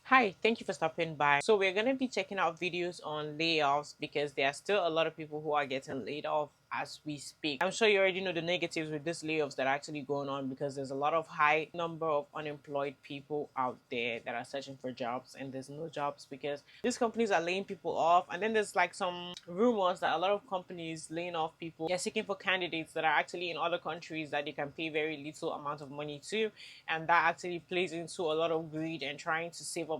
Hi, thank you for stopping by. So we're going to be checking out videos on layoffs because there are still a lot of people who are getting laid off as we speak. I'm sure you already know the negatives with these layoffs that are actually going on because there's a lot of high number of unemployed people out there that are searching for jobs and there's no jobs because these companies are laying people off. And then there's like some rumors that a lot of companies laying off people. They're seeking for candidates that are actually in other countries that they can pay very little amount of money to, and that actually plays into a lot of greed and trying to save up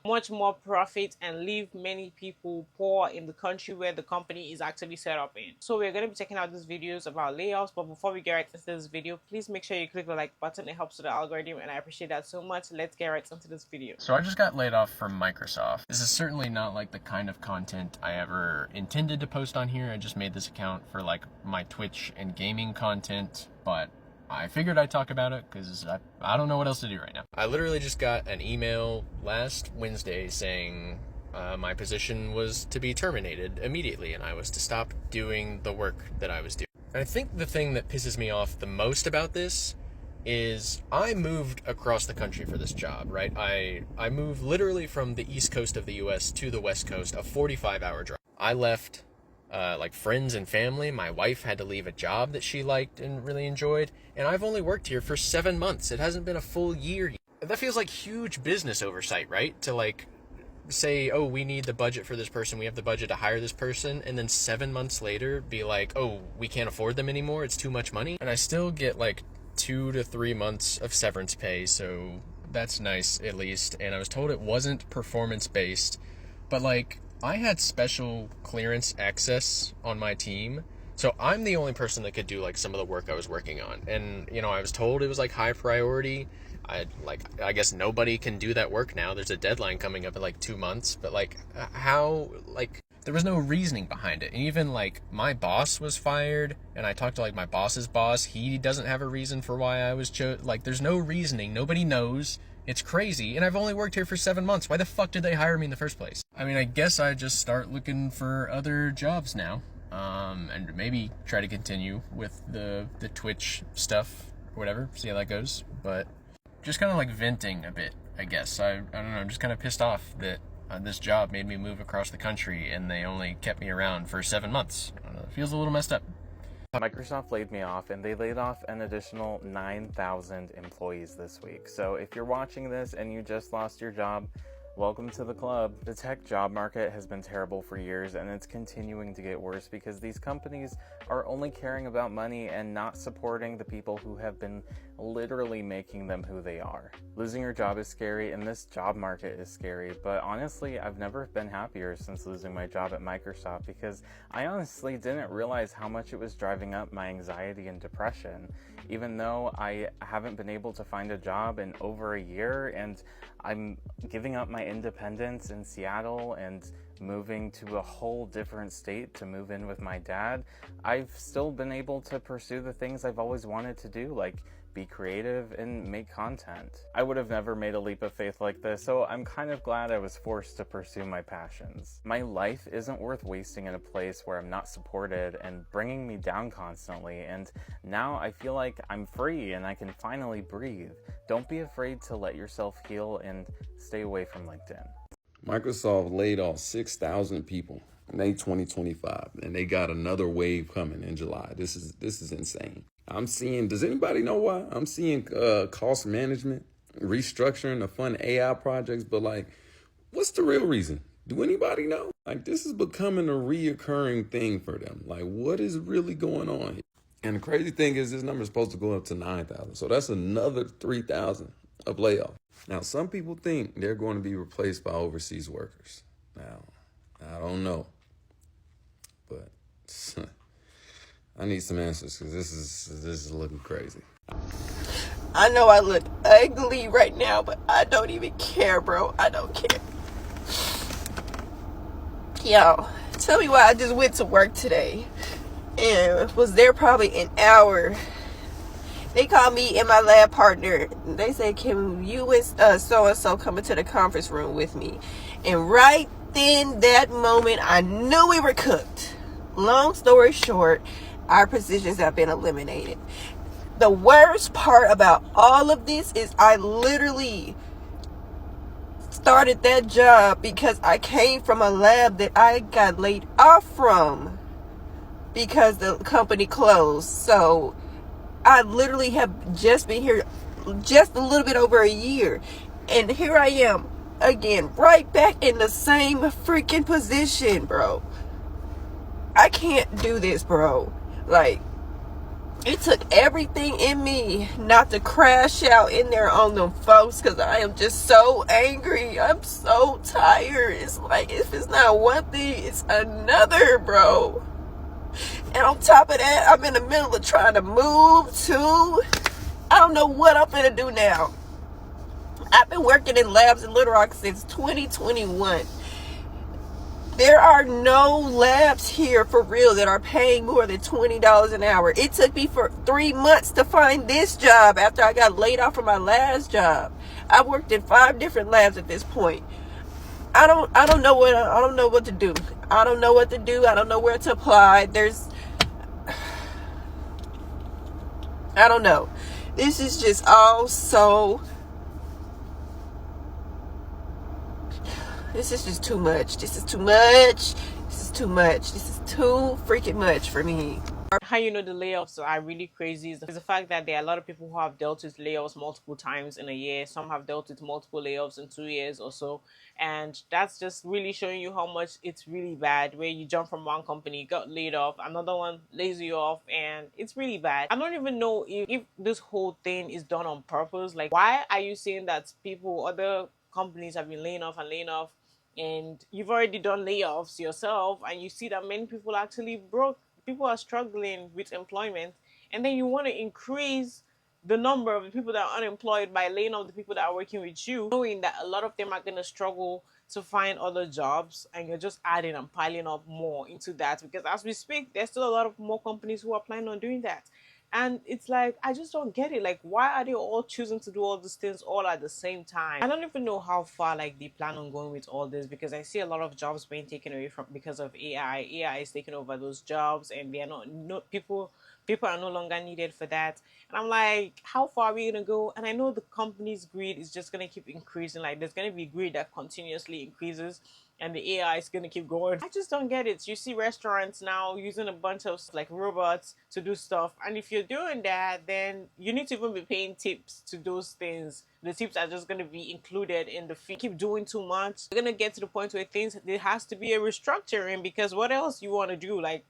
much more profit and leave many people poor in the country where the company is actually set up in. So we're going to be checking out these videos about layoffs, but before we get right into this video, please make sure you click the like button. It helps with the algorithm and I appreciate that so much. Let's get right into this video. So I just got laid off from Microsoft. This is certainly not like the kind of content I ever intended to post on here. I just made this account for like my Twitch and gaming content, but I figured I'd talk about it because I don't know what else to do right now. I literally just got an email last Wednesday saying my position was to be terminated immediately and I was to stop doing the work that I was doing. And I think the thing that pisses me off the most about this is I moved across the country for this job, right? I moved literally from the east coast of the US to the west coast, a 45-hour drive. I left like friends and family. My wife had to leave a job that she liked and really enjoyed, and I've only worked here for 7 months. It hasn't been a full year yet. That feels like huge business oversight, right? To like say, oh, we need the budget for this person, we have the budget to hire this person, and then 7 months later be like, oh, we can't afford them anymore, it's too much money. And I still get like 2 to 3 months of severance pay, so that's nice at least. And I was told it wasn't performance based, but like I had special clearance access on my team, so I'm the only person that could do like some of the work I was working on. And you know, I was told it was like high priority. I guess nobody can do that work now. There's a deadline coming up in like 2 months, but like how, like there was no reasoning behind it. And even like my boss was fired, and I talked to like my boss's boss. He doesn't have a reason for why I was like there's no reasoning. Nobody knows. It's crazy, and I've only worked here for 7 months. Why the fuck did they hire me in the first place? I mean, I guess I just start looking for other jobs now, and maybe try to continue with the Twitch stuff or whatever, see how that goes. But just kind of like venting a bit, I guess. I don't know, I'm just kind of pissed off that this job made me move across the country and they only kept me around for 7 months. I don't know, it feels a little messed up. Microsoft laid me off, and they laid off an additional 9,000 employees this week. So if you're watching this and you just lost your job, welcome to the club. The tech job market has been terrible for years, and it's continuing to get worse because these companies are only caring about money and not supporting the people who have been literally making them who they are. Losing your job is scary, and this job market is scary, but honestly, I've never been happier since losing my job at Microsoft because I honestly didn't realize how much it was driving up my anxiety and depression. Even though I haven't been able to find a job in over a year, and I'm giving up my independence in Seattle and moving to a whole different state to move in with my dad, I've still been able to pursue the things I've always wanted to do, like be creative and make content. I would have never made a leap of faith like this, so I'm kind of glad I was forced to pursue my passions. My life isn't worth wasting in a place where I'm not supported and bringing me down constantly, and now I feel like I'm free and I can finally breathe. Don't be afraid to let yourself heal and stay away from LinkedIn. Microsoft laid off 6,000 people in May 2025, and they got another wave coming in July. This is insane. I'm seeing, does anybody know why? I'm seeing cost management, restructuring to fund AI projects, but like, what's the real reason? Do anybody know? Like, this is becoming a reoccurring thing for them. Like, what is really going on here? And the crazy thing is this number is supposed to go up to 9,000. So that's another 3,000 of layoffs. Now, some people think they're going to be replaced by overseas workers. Now, I don't know, but I need some answers because this is looking crazy. I know I look ugly right now, but I don't even care, bro. I don't care. Yo, tell me why I just went to work today and was there probably an hour. They called me and my lab partner. They said, can you and so-and-so come into the conference room with me? And right then, that moment, I knew we were cooked. Long story short, our positions have been eliminated. The worst part about all of this is I literally started that job because I came from a lab that I got laid off from because the company closed. So I literally have just been here just a little bit over a year. And here I am again, right back in the same freaking position, bro. I can't do this, bro. Like, it took everything in me not to crash out in there on them folks, because I am just so angry. I'm so tired. It's like, if it's not one thing, it's another, bro. And on top of that, I'm in the middle of trying to move too. I don't know what I'm gonna do now. I've been working in labs in Little Rock since 2021. There are no labs here for real that are paying more than $20 an hour. It took me for 3 months to find this job after I got laid off from my last job. I worked in 5 different labs at this point. I don't know what to do. I don't know what to do. I don't know where to apply. I don't know. This is just all so. This is just too much. This is too much. This is too much. This is too freaking much for me. How you know the layoffs are really crazy is the fact that there are a lot of people who have dealt with layoffs multiple times in a year. Some have dealt with multiple layoffs in 2 years or so. And that's just really showing you how much it's really bad, where you jump from one company, got laid off, another one lays you off, and it's really bad. I don't even know if this whole thing is done on purpose. Like, why are you saying that other companies have been laying off and laying off, and you've already done layoffs yourself, and you see that many people actually broke, people are struggling with employment, and then you want to increase the number of the people that are unemployed by laying off the people that are working with you, knowing that a lot of them are going to struggle to find other jobs, and you're just adding and piling up more into that, because as we speak, there's still a lot of more companies who are planning on doing that. And it's like, I just don't get it. Like, why are they all choosing to do all these things all at the same time? I don't even know how far like they plan on going with all this, because I see a lot of jobs being taken away from because of AI. AI is taking over those jobs, and they are not, no people are no longer needed for that. And I'm like, how far are we gonna go? And I know the company's greed is just gonna keep increasing. Like, there's gonna be greed that continuously increases, and the AI is gonna keep going. I just don't get it. You see restaurants now using a bunch of like robots to do stuff, and if you're doing that, then you need to even be paying tips to those things. The tips are just gonna be included in the fee. Keep doing too much, you're gonna get to the point where there has to be a restructuring, because what else you want to do? Like,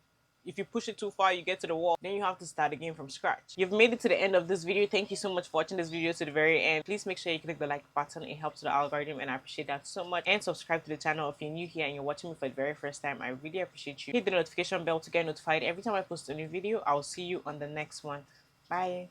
if you push it too far, you get to the wall, then you have to start again from scratch. You've made it to the end of this video. Thank you so much for watching this video to the very end. Please make sure you click the like button. It helps the algorithm, and I appreciate that so much. And subscribe to the channel if you're new here and you're watching me for the very first time. I really appreciate you. Hit the notification bell to get notified every time I post a new video. I'll see you on the next one. Bye.